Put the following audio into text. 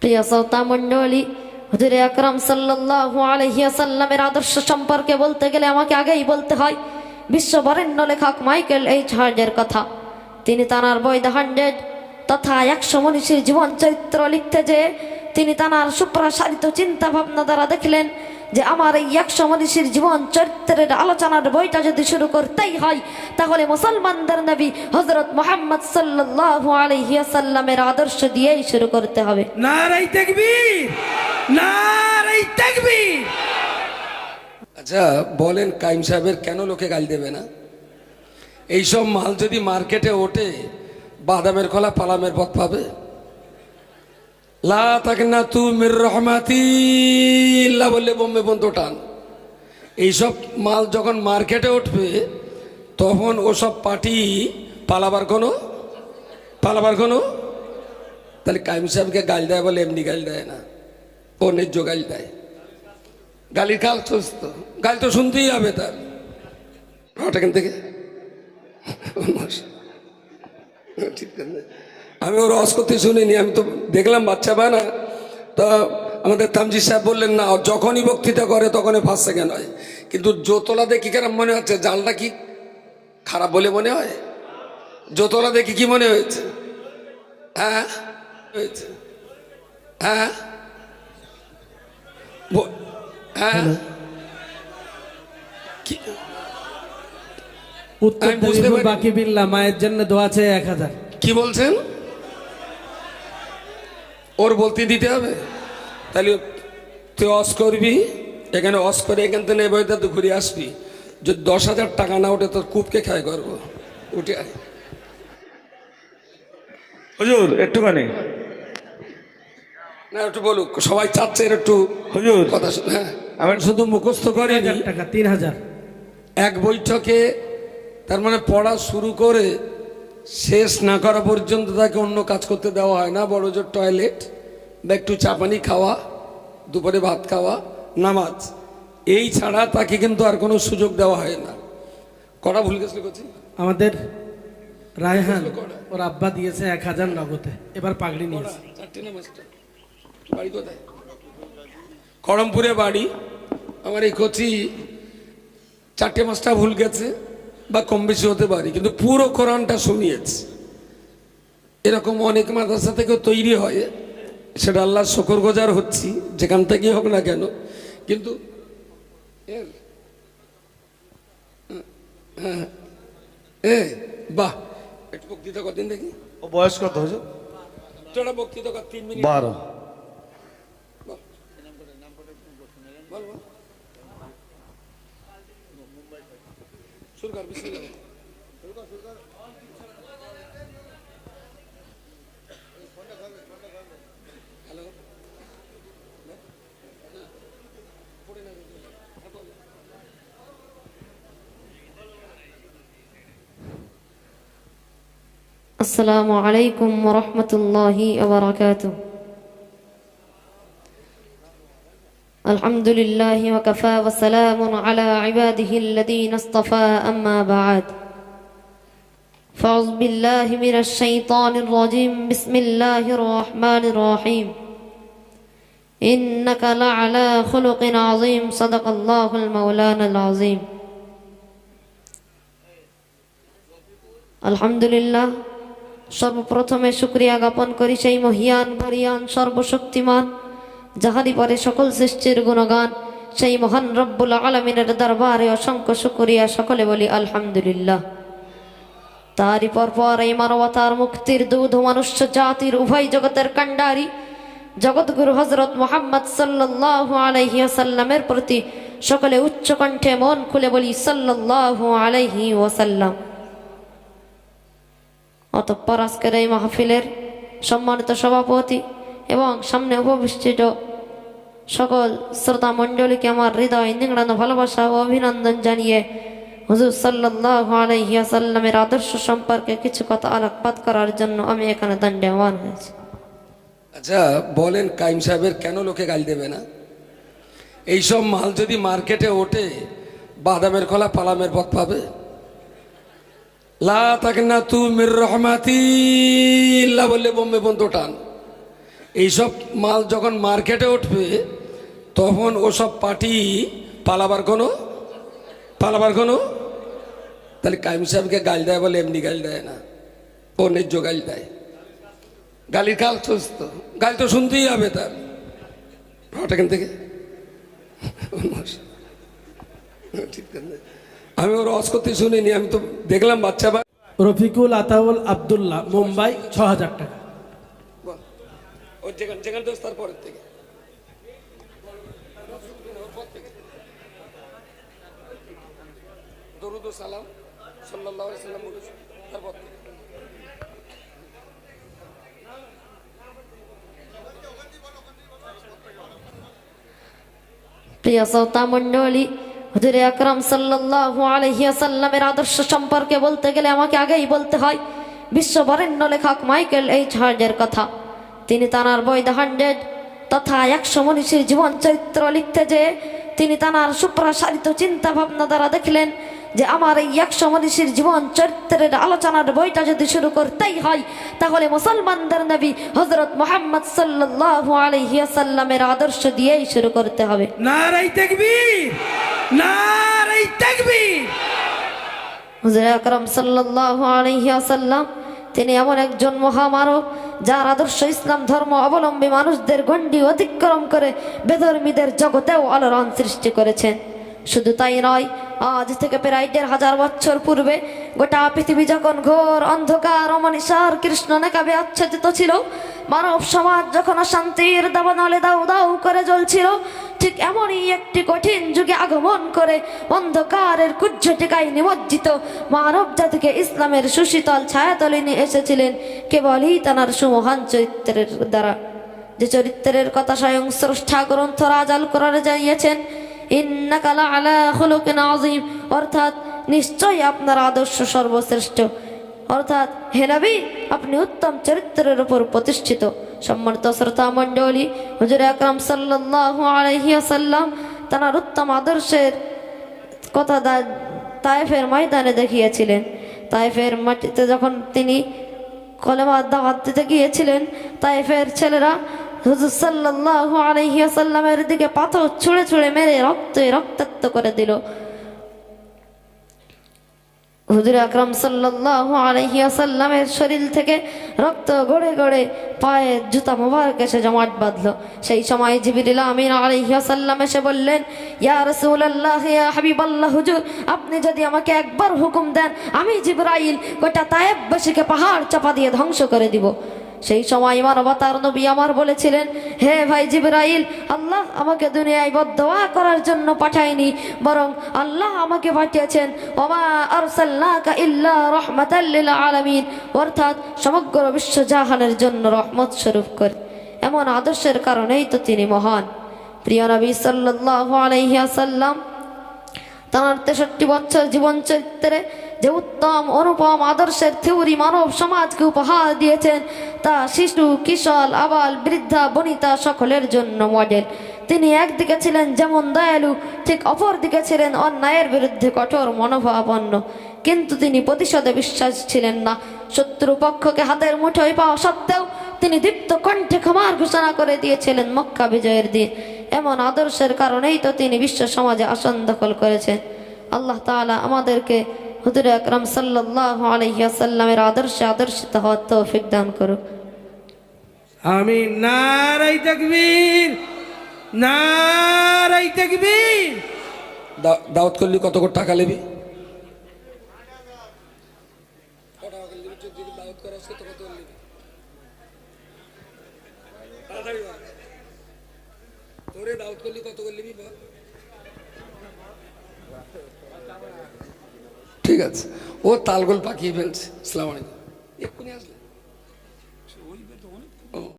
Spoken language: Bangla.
প্রিয় শ্রোতা মণ্ডলী, হুজুরে আকরাম সাল্লাল্লাহু আলাইহি ওয়াসাল্লামের আদর্শ সম্পর্কে বলতে গেলে আমাকে আগেই বলতে হয় বিশ্ববরেণ্য লেখক মাইকেল এইচ হার্ডের কথা। তিনি তাঁর বই দ্য 100 তথা 100 মনীষীর জীবন চরিত্র লিখতে যেয়ে তিনি তাঁর সুপ্রসারিত চিন্তা ভাবনা দ্বারা দেখলেন যে আমার এই 100 মনীষীর জীবন চরিত্রের আলোচনার বইটা যদি শুরু করতেই হয় তাহলে মুসলমানদের নবী হযরত মুহাম্মদ সাল্লাল্লাহু আলাইহি ওয়াসাল্লামের আদর্শ দিয়েই শুরু করতে হবে। নারায়ে তাকবীর, নারায়ে তাকবীর। আচ্ছা বলেন, কাইম সাহেবের কেন লোকে গাল দেবে না? এইসব মাল যদি মার্কেটে ওঠে বাদামের খোলা পালামের পথ পাবে। লা তাকনাতু মির রাহমাতিল্লাহ বললে বোম্বে বন্ধ টান। এইসব মাল যখন মার্কেটে উঠবে তখন ওসব পার্টি পালাবার কোনো তাহলে কাইম সাহেবকে গাল দেয় বলে এমনি গাল দেয় না, ও ন্যায্য গাল দেয়। গালির কাল চলছে তো, গাল তো শুনতেই হবে তার। এখান থেকে ঠিক আছে, আমি ওর রস করতে শুনিনি, আমি তো দেখলাম বাচ্চা বানা। তো আমাদের তামজিদ সাহেব বললেন না, যখনই বক্তৃতা করে তখনই 5 সেকেন্ড হয়, কিন্তু জোতলা দেখি কেরম মনে হচ্ছে? জালটা কি খারাপ বলে মনে হয়? জোতলা দেখি কি মনে হয়েছে? হ্যাঁ হয়েছে, হ্যাঁ হ্যাঁ উত্তর বাকি বিল্লাহ মায়ের জন্য দোয়া চাই 1000। কি বলছেন? ওর বলতে দিতে হবে? তাহলে তুই অস করবি, এখানে অস করে এখান থেকে নেবে তো ঘুরে আসবি। যদি 10,000 টাকা না ওঠে তোর কূপকে খায় করবো। উঠে আয় হুজুর একটুখানি না, একটু বলুক, সবাই চাচ্ছে এর একটু হুজুর কথা। হ্যাঁ, আমি শুধু মুখস্থ করি 1000 টাকা, 3000। এক বৈঠকে, তার মানে পড়া শুরু করে শেষ না করা পর্যন্ত তাকে অন্য কাজ করতে দেওয়া হয় না। বড় জোর টয়লেট বা একটু চা পানি খাওয়া, দুপুরে ভাত খাওয়া, নামাজ, এই ছাড়া তাকে কিন্তু আর কোনো সুযোগ দেওয়া হয় না। কটা ভুল গেছিল করছি? আমাদের রায়হান ওর আব্বা দিয়েছে 1000 নগদে, এবার পাগড়ি নিয়েছে। 4টে না 5টা? বাড়ি কোথায়? করমপুরে বাড়ি আমার। এই কচি 4টে 5টা ভুল গেছে বা কম বেশি হতে পারে, কিন্তু পুরো কোরআনটা শুনিয়েছে। এরকম অনেক মাদ্রাসা থেকেও তৈরি হয়, সেটা আল্লাহর শুকরগুজার হচ্ছি যেখান থেকেই হোক না কেন। কিন্তু বাহ, একটু বক্তৃতা কদিন দেখি। ও বয়স কত হুজুর? তোরা বক্তৃতা কর 3 মিনিট। 12। বল বল, শুরু কর, বিসমিল্লাহ। আসসালামু আলাইকুম ওয়া রাহমাতুল্লাহি ওয়া বারাকাতুহু। আলহামদুলিল্লাহি ওয়া কাফা ওয়া সালামুন আলা ইবাদিহিল্লাযীনা ইসতাফা, আম্মা বা'দ। ফাউযু বিল্লাহি মিনাশ শাইতানির রাজীম। বিসমিল্লাহির রাহমানির রাহিম। ইন্নাকা লা'আলা খুলুকিন আযীম। সাদাকাল্লাহুল মাওলানাল আযীম। আলহামদুলিল্লাহ, সর্বপ্রথমে শুকরিয়া জ্ঞাপন করি সেই মহিয়ান বরিয়ান সর্বশক্তিমান যাহারই পরে সকল সৃষ্টির গুণগান, সেই মহান রব্বুল আলামিনের দরবারে অসংখ্য শুকরিয়া। সকলে বলি আলহামদুলিল্লাহ। তারই পর এই মানবতার মুক্তির দুধ মনুষ্য জাতির উভয় জগতের কাণ্ডারি জগৎগুরু হযরত মুহাম্মদ সাল্লাল্লাহু আলাইহি ওয়াসাল্লামের প্রতি সকলে উচ্চ কণ্ঠে মন খুলে বলি সাল্লাল্লাহু আলাইহি ওয়াসাল্লাম। অতঃপর আজকের এই মাহফিলের সম্মানিত সভাপতি এবং সামনে উপবিষ্ট সকল শ্রোতা মণ্ডলীকে আমার হৃদয় নিংড়ানো ভালোবাসা ও অভিনন্দন জানিয়ে হুজুর সাল্লাল্লাহু আলাইহি ওয়াসাল্লামের আদর্শ সম্পর্কে কিছু কথা আলোকপাত করার জন্য আমি এখানে দণ্ডায়মান হয়েছি। আচ্ছা বলেন, কাইম সাহেবের কেন লোকে গাল দেবে না? এইসব মাল যদি মার্কেটে ওঠে বাদামের খোলা পালামের পথ পাবে। লা তাকনাতু মির রাহমাতিল্লাহ বললে বোম্বে বন্ধ টান। এইসব মাল যখন মার্কেটে উঠবে তখন ওসব পার্টি পালাবার কোনো তাহলে কাইম সাহেবকে গাল দেয় বলে এমনি গাল দেয় না, ও ন্যায্য গাল দেয়। গালির কাল সুস্থ, গাল তো শুনতেই হবে তার। এখান থেকে আমি ওর অজ করতে শুনিনি, আমি তো দেখলাম বাচ্চা বা রফিকুল আতাউল আব্দুল্লাহ, মুম্বাই, ৬,০০০ টাকা। ওর যেখানে দোষ তার পরের থেকে দরুদ ও সালাম সাল্লাল্লাহু আলাইহি সাল্লাম বলেছে তারপর থেকে। প্রিয় শ্রোতা মণ্ডলী, হুজুরে আকরাম সাল্লাল্লাহু আলাইহি ওয়াসাল্লামের আদর্শ সম্পর্কে বলতে গেলে আমাকে আগেই বলতে হয় বিশ্ববরেণ্য লেখক মাইকেল এইচ হার্জের কথা। তিনি তাঁর বই দ্য 100 তথা 100 মনীষীর জীবন চরিত্র লিখতে যেয়ে তিনি তাঁর সুপ্রসারিত চিন্তা ভাবনা দ্বারা দেখলেন যে আমার এই 100 মনীষীর জীবন চরিত্রের আলোচনার বইটা যদি শুরু করতেই হয় তাহলে মুসলমানদের নবী হযরত মুহাম্মদ সাল্লাল্লাহু আলাইহি ওয়াসাল্লামের আদর্শ দিয়েই শুরু করতে হবে। নারায়ে তাকবীর, নারায়ে তাকবীর। হুজুর আকরাম সাল্লাল্লাহু আলাইহি ওয়াসাল্লাম তিনি এমন একজন মহামানব যার আদর্শ ইসলাম ধর্ম অবলম্বী মানুষদের গণ্ডি অতিক্রম করে বেধর্মীদের জগতেও আলোড়ন সৃষ্টি করেছেন। শুধু তাই নয়, আজ থেকে প্রায় ১,৫০০ বছর পূর্বে গোটা পৃথিবী যখন ঘোর অন্ধকার অমনিসার কৃষ্ণ নেকাবে আচ্ছাদিত ছিল, মানব সমাজ যখন অশান্তির দাবানলে দাউ দাউ করে জ্বলছিল, ঠিক এমনই একটি কঠিন যুগে আগমন করে অন্ধকারের কুজ্ঝটিকায় নিমজ্জিত মানব জাতিকে ইসলামের সুশীতল ছায়াতলে নিয়ে এসেছিলেন কেবলই তাঁর সুমহান চরিত্রের দ্বারা, যে চরিত্রের কথা স্বয়ং স্রষ্টা গ্রন্থ রাজ আল কোরআনে জানিয়েছেন, ইন্নাকা লাআলা খুলুকিন আযীম, অর্থাৎ নিশ্চয়ই আপনার আদর্শ সর্বশ্রেষ্ঠ, অর্থাৎ হে নবী আপনি উত্তম চরিত্রের উপর প্রতিষ্ঠিত। সম্মানিত শ্রোতা মণ্ডলী, হুজুর আকরাম সাল্লাল্লাহু আলাইহি ওয়াসাল্লাম তাঁর উত্তম আদর্শের কথা তায়েফের ময়দানে দেখিয়েছিলেন। তায়েফের মাটিতে যখন তিনি কলেমার দাওয়াত দিতে গিয়েছিলেন, তায়েফের ছেলেরা হুজুর সাল্লাল্লাহু আলাইহি ওয়াসাল্লামের দিকে পাথর ছুঁড়ে ছুঁড়ে মেরে রক্তাক্ত করে দিল। হুজুর আকরাম সাল্লাল্লাহু আলাইহি ওয়াসাল্লামের শরীর থেকে রক্ত গড়ে গড়ে পায়ে জুতা মোবারক এসে জমাট বাঁধল। সেই সময় জিবরিল আমিন আলাইহি ওয়াসাল্লাম এসে বললেন, ইয়া রাসূলুল্লাহ, ইয়া হাবিবাল্লাহ, হুজুর আপনি যদি আমাকে একবার হুকুম দেন আমি জিবরাইল গোটা তায়েফবাসীকে পাহাড় চাপা দিয়ে ধ্বংস করে দিব। সেই সময় মানবতার নবী আমার বলেছিলেন, হে ভাই জিবরাইল, আল্লাহ আমাকে দুনিয়ায় বদদোয়া করার জন্য পাঠায়নি, বরং আল্লাহ আমাকে পাঠিয়েছেন ওমা আরসালনাকা ইল্লা রাহমাতাল লিল আলামিন, অর্থাৎ সমগ্র বিশ্বজাহানের জন্য রহমত স্বরূপ করে। এমন আদর্শের কারণেই তো তিনি মহান। প্রিয় নবী সাল্লাল্লাহু আলাইহি ওয়াসাল্লাম তাঁর 63 বছর জীবন চরিত্রে যে উত্তম অনুপম আদর্শের থিওরি মানব সমাজকে উপহার দিয়েছেন তা শিশু, কিশোর, আবাল, বৃদ্ধা, বনিতা সকলের জন্য মডেল। তিনি একদিকে ছিলেন যেমন দয়ালু, ঠিক অপর দিকে ছিলেন অন্যায়ের বিরুদ্ধে কঠোর মনোভাবাপন্ন। কিন্তু তিনি প্রতিশোধে বিশ্বাস ছিলেন না। শত্রুপক্ষকে হাতের মুঠোয় পাওয়া সত্ত্বেও তিনি দীপ্ত কণ্ঠে ক্ষমার ঘোষণা করে দিয়েছিলেন মক্কা বিজয়ের দিন। এমন আদর্শের কারণেই তো তিনি বিশ্ব সমাজে আসন দখল করেছেন। আল্লাহ তাআলা আমাদেরকে হুজুর আকরাম সাল্লাল্লাহু আলাইহি ওয়াসাল্লামের আদর্শে আদর্শিত হওয়ার তৌফিক দান করুক। আমিন। নারায়ে তাকবীর, নারায়ে তাকবীর। দাওয়াত করলি কত করে টাকা নেবি? তোরে দাওয়াত করলি কত করে নিবি? ঠিক আছে, ও তালগোল পাকিয়ে ফেলছে। আসসালামু আলাইকুম, এক্ষুনি আসলে